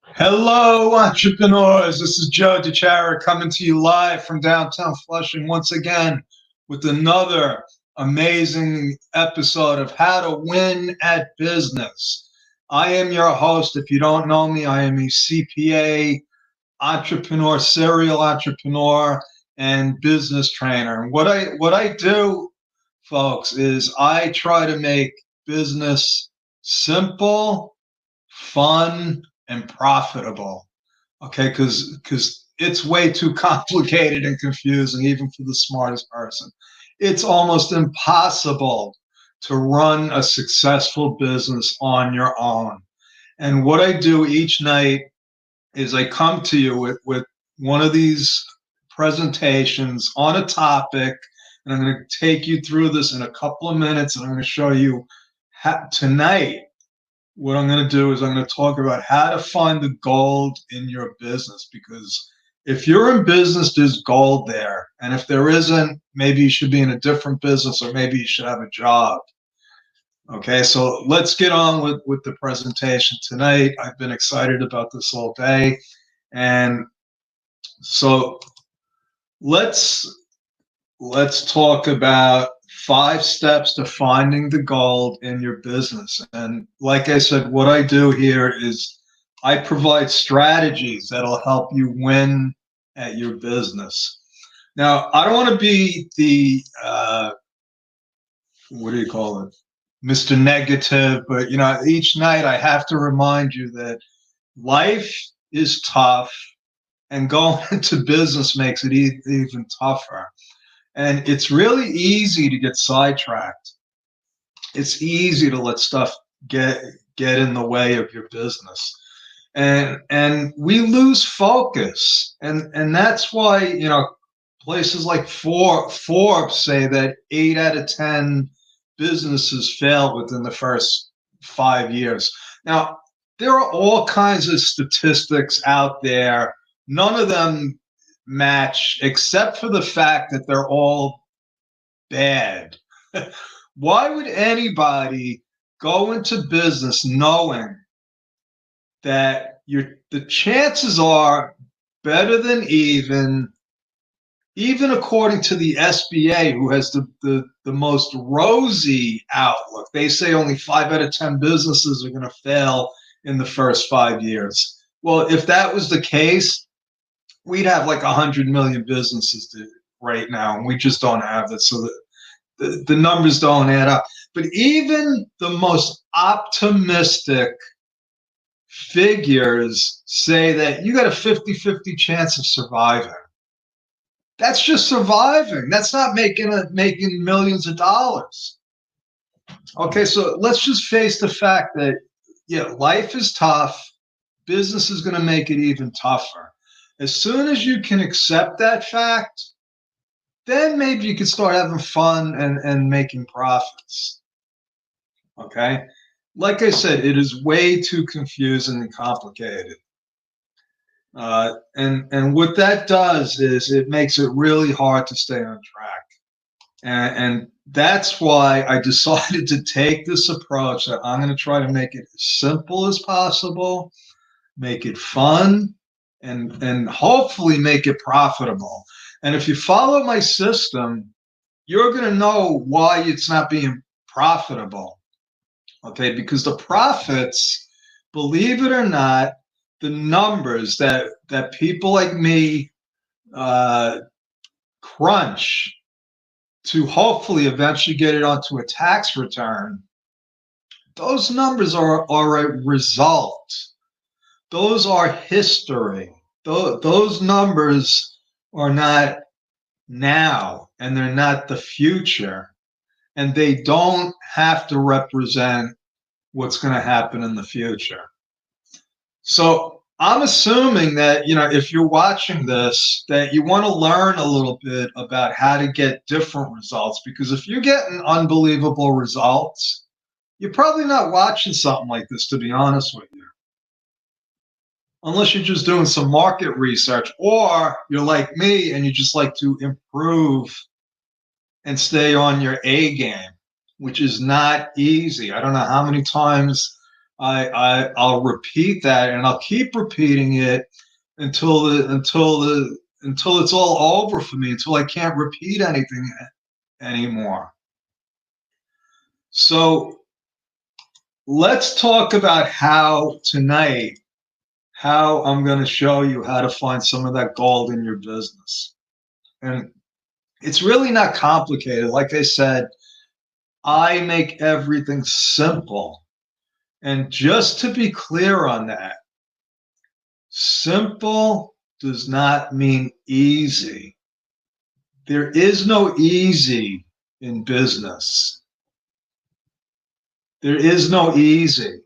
Hello, entrepreneurs. This is Joe DeChara coming to you live from downtown Flushing once again with another amazing episode of How to Win at Business. I am your host. If you don't know me, I am a CPA, entrepreneur, serial entrepreneur, and business trainer. And what I do, folks, is I try to make business simple, fun, and profitable. Okay, because it's way too complicated and confusing, even for the smartest person. It's almost impossible to run a successful business on your own. And what I do each night is I come to you with one of these presentations on a topic, and I'm going to take you through this in a couple of minutes, and I'm going to show you tonight what I'm going to do is I'm going to talk about how to find the gold in your business. Because if you're in business, there's gold there. And if there isn't, maybe you should be in a different business, or maybe you should have a job. Okay, so let's get on with the presentation tonight. I've been excited about this all day. And so let's let's talk about 5 steps to finding the gold in your business. And like I said, what I do here is I provide strategies that'll help you win at your business. Now, I don't want to be the what do you call it, Mr. Negative, but each night I have to remind you that life is tough, and going into business makes it even tougher. And it's really easy to get sidetracked. It's easy to let stuff get in the way of your business. And we lose focus. And that's why, places like Forbes say that 8 out of 10 businesses fail within the first 5 years. Now, there are all kinds of statistics out there. None of them match, except for the fact that they're all bad. Why would anybody go into business knowing that the chances are better than even according to the SBA, who has the most rosy outlook? They say only 5 out of 10 businesses are going to fail in the first 5 years. Well, if that was the case, we'd have like 100 million businesses right now, and we just don't have that. So the numbers don't add up. But even the most optimistic figures say that you got a 50-50 chance of surviving. That's just surviving. That's not making millions of dollars. Okay, so let's just face the fact that life is tough. Business is going to make it even tougher. As soon as you can accept that fact, then maybe you can start having fun and making profits. Okay? Like I said, it is way too confusing and complicated. And what that does is it makes it really hard to stay on track. And that's why I decided to take this approach that I'm going to try to make it as simple as possible, make it fun, and hopefully make it profitable. And if you follow my system, you're going to know why it's not being profitable. Okay, because the profits, believe it or not, the numbers that people like me crunch to hopefully eventually get it onto a tax return, those numbers are a result. Those are history. Those numbers are not now, and they're not the future, and they don't have to represent what's going to happen in the future. So I'm assuming that, if you're watching this, that you want to learn a little bit about how to get different results. Because if you're getting unbelievable results, you're probably not watching something like this, to be honest with you. Unless you're just doing some market research, or you're like me and you just like to improve and stay on your A game, which is not easy. I don't know how many times I'll repeat that, and I'll keep repeating it until it's all over for me, until I can't repeat anything anymore. So let's talk about how tonight, how I'm going to show you how to find some of that gold in your business. And it's really not complicated. Like I said, I make everything simple. And just to be clear on that, simple does not mean easy. There is no easy in business. There is no easy.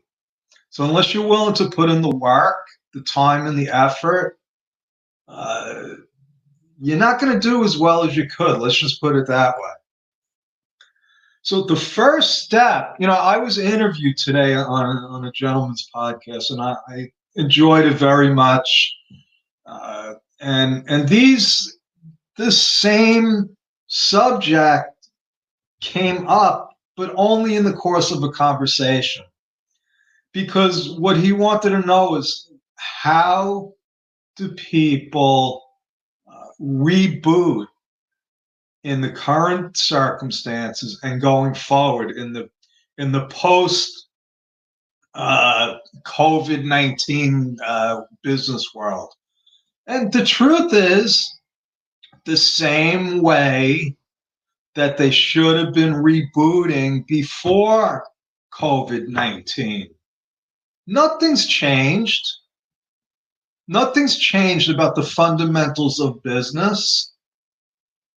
So unless you're willing to put in the work, the time and the effort, you're not going to do as well as you could. Let's just put it that way. So the first step, I was interviewed today on a gentleman's podcast, and I enjoyed it very much. And this same subject came up, but only in the course of a conversation. Because what he wanted to know is, how do people reboot in the current circumstances and going forward in the post COVID-19 business world? And the truth is, the same way that they should have been rebooting before COVID-19. Nothing's changed. Nothing's changed about the fundamentals of business.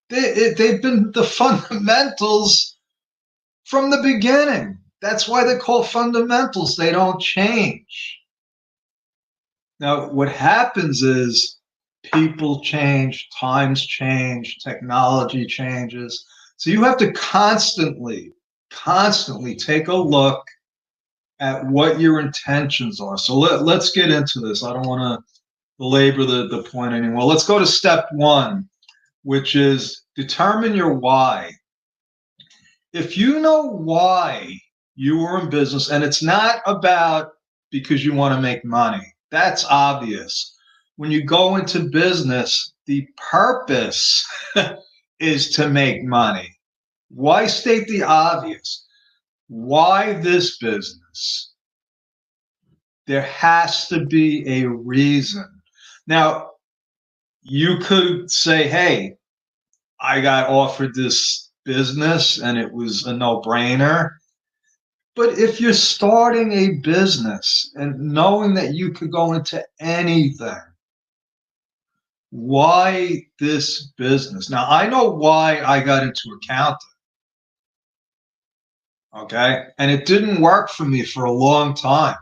They've been the fundamentals from the beginning. That's why they're called fundamentals. They don't change. Now, what happens is people change, times change, technology changes. So you have to constantly take a look at what your intentions are. So let's get into this. I don't want to belabor the point anymore. Let's go to step one, which is determine your why. If you know why you are in business, and it's not about because you want to make money, that's obvious. When you go into business, the purpose is to make money. Why state the obvious? Why this business? There has to be a reason. Now, you could say, hey, I got offered this business and it was a no-brainer. But if you're starting a business and knowing that you could go into anything, why this business? Now, I know why I got into accounting. Okay. And it didn't work for me for a long time.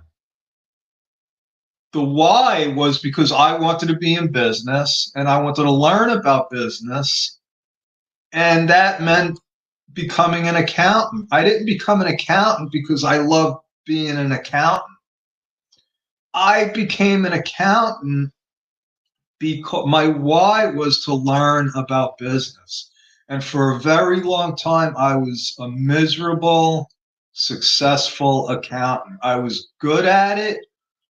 The why was because I wanted to be in business and I wanted to learn about business. And that meant becoming an accountant. I didn't become an accountant because I loved being an accountant. I became an accountant because my why was to learn about business. And for a very long time, I was a miserable, successful accountant. I was good at it,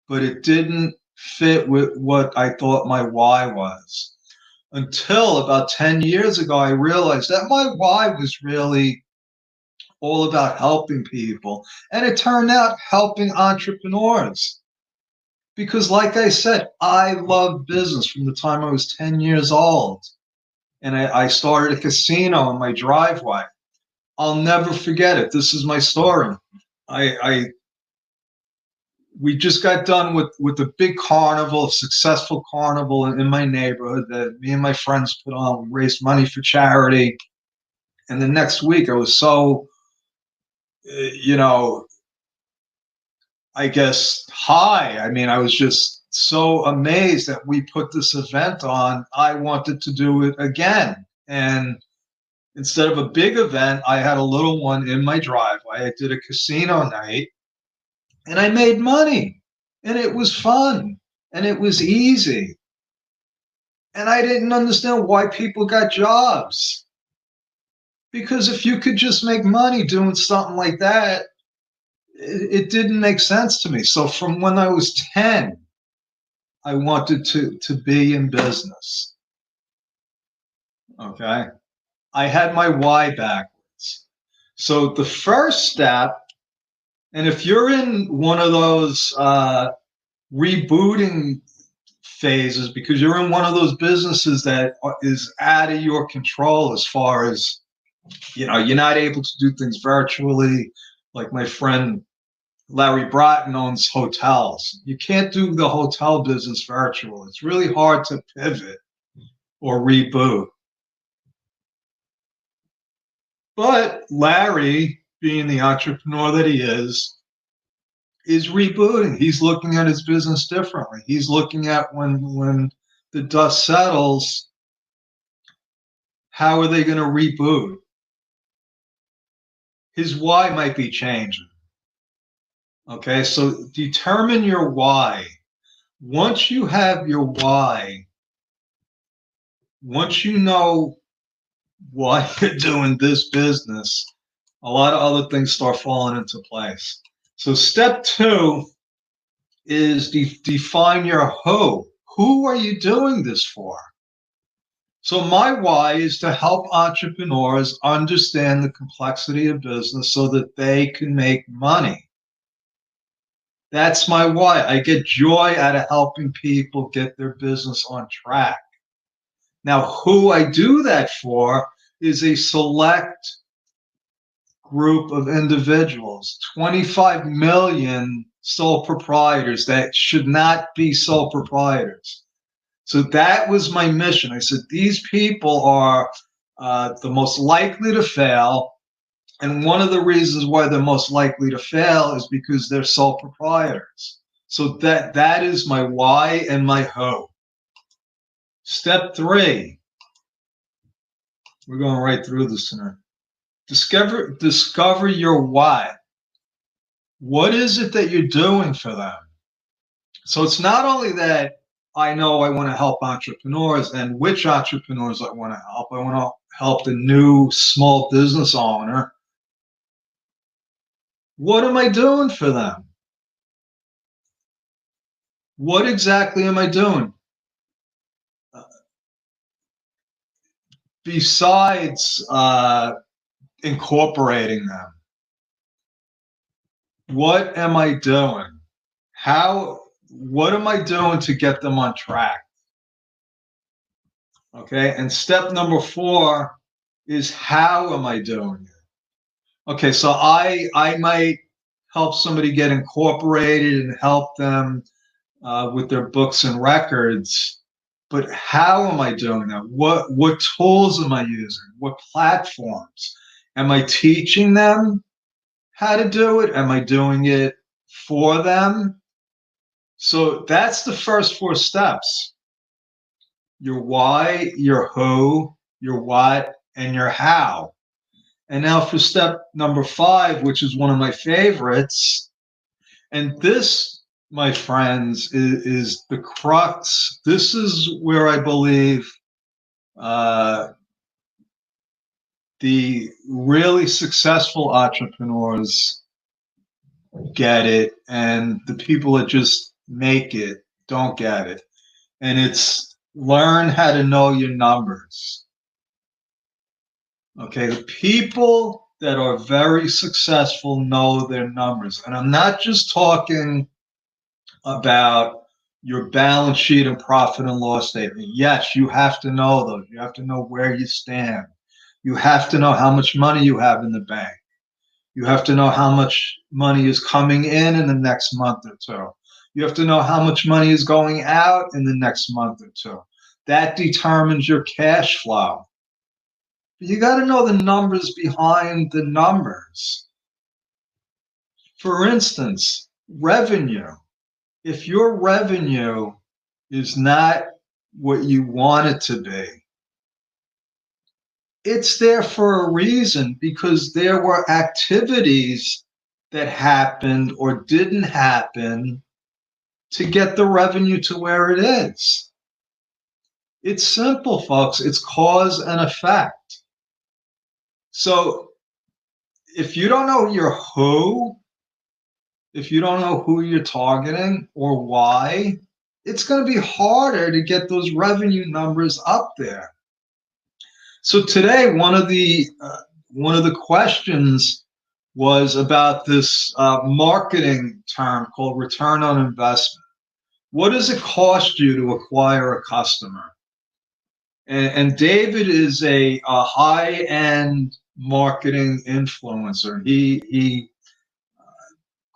but it didn't fit with what I thought my why was. Until about 10 years ago, I realized that my why was really all about helping people. And it turned out helping entrepreneurs. Because like I said, I love business from the time I was 10 years old. And I started a casino in my driveway. I'll never forget it. This is my story. We just got done with a big carnival, a successful carnival in my neighborhood that me and my friends put on. We raised money for charity. And the next week I was so, I guess, high. I mean, I was just so amazed that we put this event on. I wanted to do it again. And instead of a big event, I had a little one in my driveway. I did a casino night and I made money and it was fun and it was easy. And I didn't understand why people got jobs. Because if you could just make money doing something like that, it didn't make sense to me. So from when I was 10, I wanted to be in business. Okay. I had my why backwards. So the first step, and if you're in one of those rebooting phases because you're in one of those businesses that is out of your control as far as, you're not able to do things virtually. Like my friend Larry Bratton owns hotels. You can't do the hotel business virtual. It's really hard to pivot or reboot. But Larry, being the entrepreneur that he is rebooting. He's looking at his business differently. He's looking at when the dust settles, how are they going to reboot? His why might be changing. Okay, so determine your why. Once you have your why, once you know why you're doing this business, a lot of other things start falling into place. So step 2 is define your who. Who are you doing this for? So my why is to help entrepreneurs understand the complexity of business so that they can make money. That's my why. I get joy out of helping people get their business on track. Now, who I do that for is a select group of individuals, 25 million sole proprietors that should not be sole proprietors. So that was my mission. I said, these people are the most likely to fail. And one of the reasons why they're most likely to fail is because they're sole proprietors. So that is my why and my who. Step 3, we're going right through this tonight. Discover your why. What is it that you're doing for them? So it's not only that I know I want to help entrepreneurs and which entrepreneurs I want to help. I want to help the new small business owner. What am I doing for them? What exactly am I doing? Besides incorporating them, what am I doing? What am I doing to get them on track? Okay, and step number 4 is how am I doing it? Okay, so I might help somebody get incorporated and help them with their books and records, but how am I doing that? What tools am I using? What platforms? Am I teaching them how to do it? Am I doing it for them? So that's the first 4 steps. Your why, your who, your what, and your how. And now for step number 5, which is one of my favorites, and this, my friends, is the crux. This is where I believe the really successful entrepreneurs get it, and the people that just make it don't get it. And it's learn how to know your numbers. Okay, the people that are very successful know their numbers. And I'm not just talking about your balance sheet and profit and loss statement. Yes, you have to know those. You have to know where you stand. You have to know how much money you have in the bank. You have to know how much money is coming in the next month or 2. You have to know how much money is going out in the next month or 2. That determines your cash flow. You got to know the numbers behind the numbers. For instance, revenue. If your revenue is not what you want it to be, it's there for a reason, because there were activities that happened or didn't happen to get the revenue to where it is. It's simple, folks. It's cause and effect. So if you don't know your who, if you don't know who you're targeting or why, it's going to be harder to get those revenue numbers up there. So today, one of the questions was about this marketing term called return on investment. What does it cost you to acquire a customer? And David is a high-end marketing influencer. He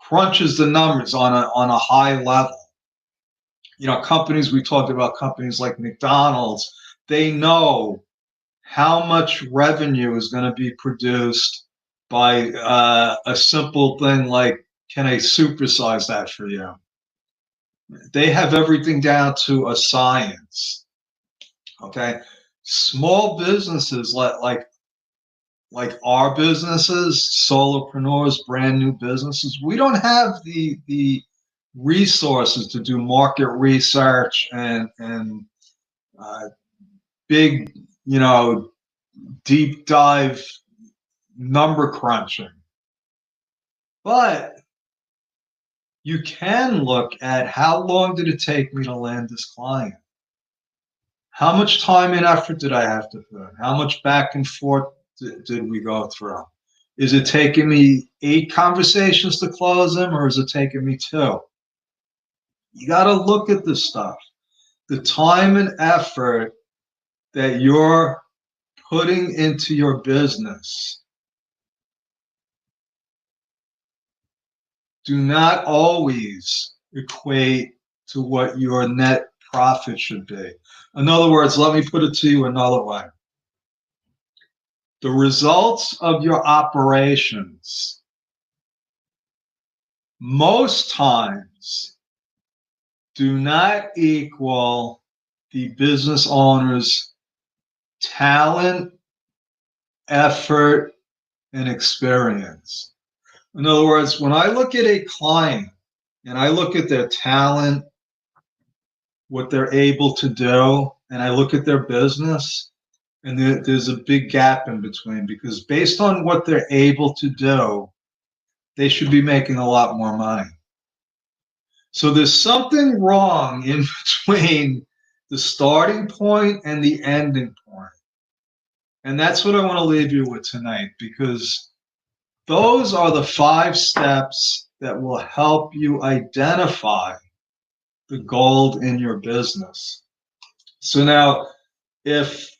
crunches the numbers on a high level. Companies, we talked about companies like McDonald's, they know how much revenue is going to be produced by a simple thing like, can I supersize that for you? They have everything down to a science. Okay. Small businesses like our businesses, solopreneurs, brand new businesses, we don't have the resources to do market research and big, deep dive number crunching. But you can look at how long did it take me to land this client? How much time and effort did I have to put? How much back and forth did we go through? Is it taking me 8 conversations to close them, or is it taking me 2? You got to look at this stuff. The time and effort that you're putting into your business do not always equate to what your net profit should be. In other words, let me put it to you another way. The results of your operations most times do not equal the business owner's talent, effort, and experience. In other words, when I look at a client and I look at their talent, what they're able to do, and I look at their business, and there's a big gap in between, because based on what they're able to do, they should be making a lot more money. So there's something wrong in between the starting point and the ending point. And that's what I want to leave you with tonight, because those are the 5 steps that will help you identify the gold in your business. So now, if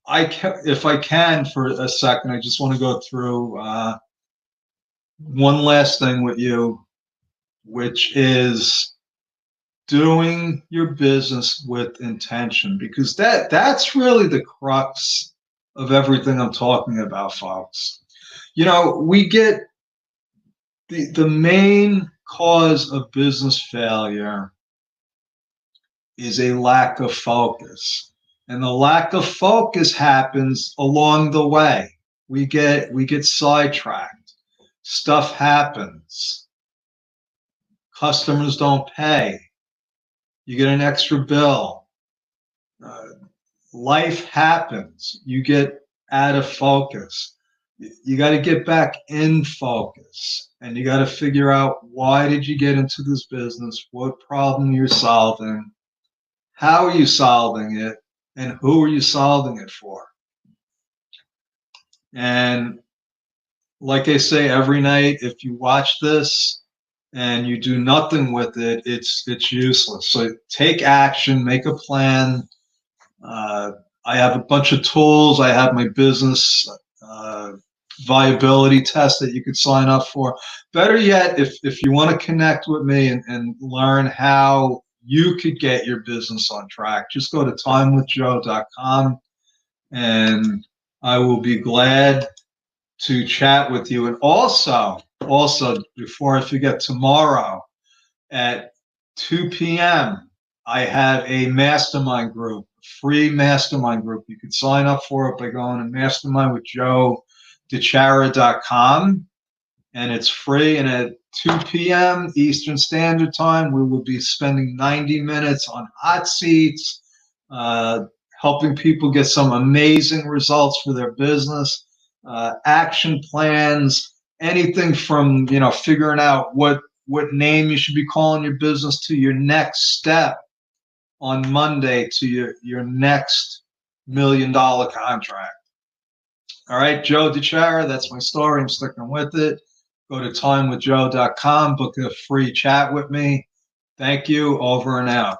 I can for a second, I just want to go through one last thing with you, which is doing your business with intention, because that's really the crux of everything I'm talking about, folks. We get the main cause of business failure is a lack of focus. And the lack of focus happens along the way. We get sidetracked. Stuff happens. Customers don't pay. You get an extra bill. Life happens. You get out of focus. You got to get back in focus, and you got to figure out, why did you get into this business? What problem you're solving? How are you solving it? And who are you solving it for? And like I say every night, if you watch this and you do nothing with it, it's useless. So take action, make a plan. I have a bunch of tools. I have my business viability test that you could sign up for. Better yet, if you want to connect with me and learn how you could get your business on track, just go to timewithjoe.com, and I will be glad to chat with you. And also, before I forget, tomorrow at 2 p.m., I have a mastermind group, free mastermind group. You can sign up for it by going to mastermindwithjoedechara.com, and it's free. And at 2 p.m. Eastern Standard Time, we will be spending 90 minutes on hot seats, helping people get some amazing results for their business, action plans, anything from figuring out what what name you should be calling your business to your next step on Monday to your next $1 million contract. All right, Joe DiChiara, that's my story. I'm sticking with it. Go to timewithjoe.com, book a free chat with me. Thank you. Over and out.